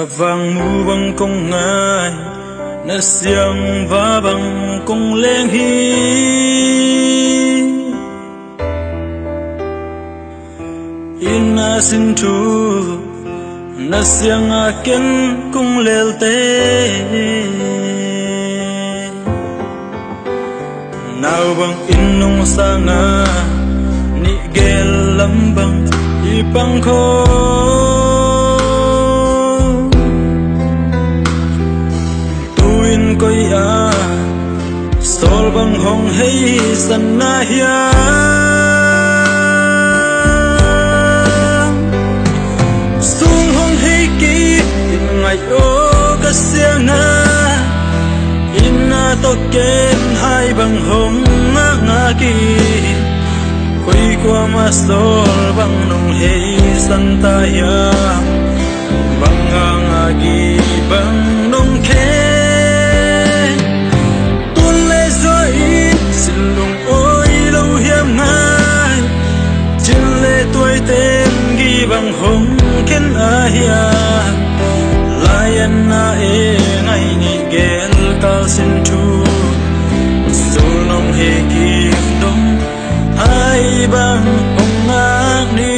vang mu bang công ngai na siang va bang công leng hi ina sin thu na siang a ken công lel te nào bang in nong sanga ni gel lam bang ipang kho koi a sol bang hong hei san na hia sung hong hei ki ngai o ka sia na inna to ken hai bang hong na nga ki koi kwa ma sol bang nong hei san ta ya bang nga gi bang nong ke bang hong ken ahia lion na e ngai ni gel kal sin thu sul nong he ki dong hai bang hong ngang ni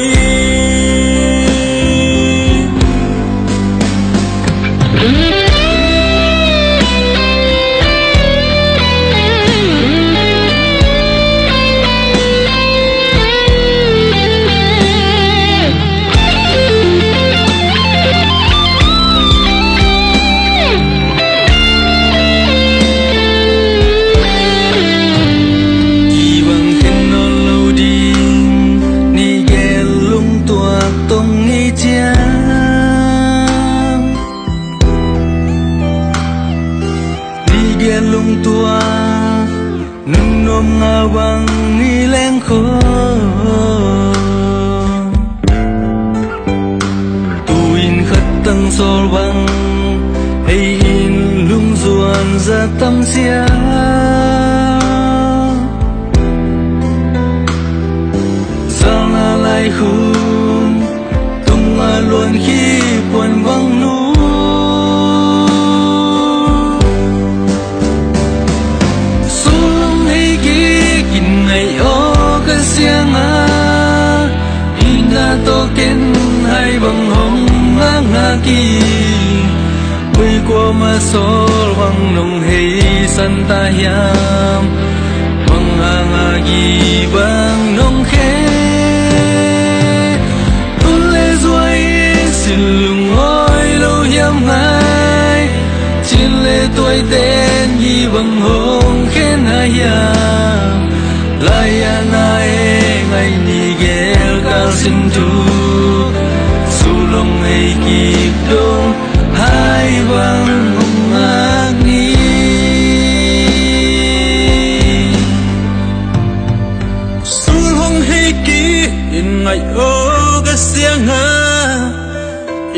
lung tua nung nom nga bang ni leng kho tuin khát tăng sol bang hay in lung zuan ra tâm sia sang a lai khum tung a luan khi buồn vắng nu to ken hai bang hong nga ki bui qua ma sol bang nong hei san ta yam bang nga gi bang nong khe tu le zuai sin lung oi lo yam ngai chin le toi ten gi bang hong khen ha yam lai na e ngai ni gel kal sin thu sulong ei ki dong hai bang hong ngang ni sul hong hei ki in ngai o ga siang ha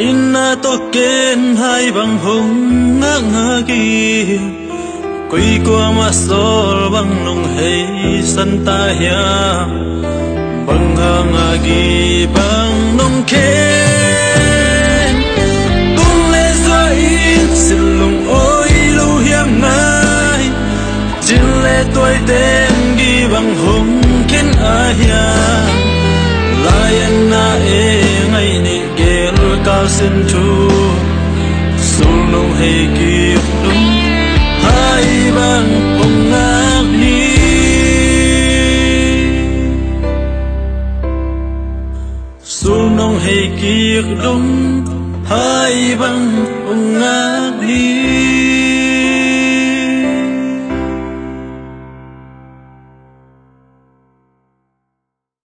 inna to ken hai bang hong ngang ki koi qua ma sol bang nong hei san ta ya bang nga gi bang nong ke tung le zo in sin lung oi lu hiam nai chin le toi ten gi bang hong ken a hia lion na e ngai ni gel ka sin thu sul nong hei ki dum hai bang hong ngang ni sul nong hei ki dum hai bang hong ngang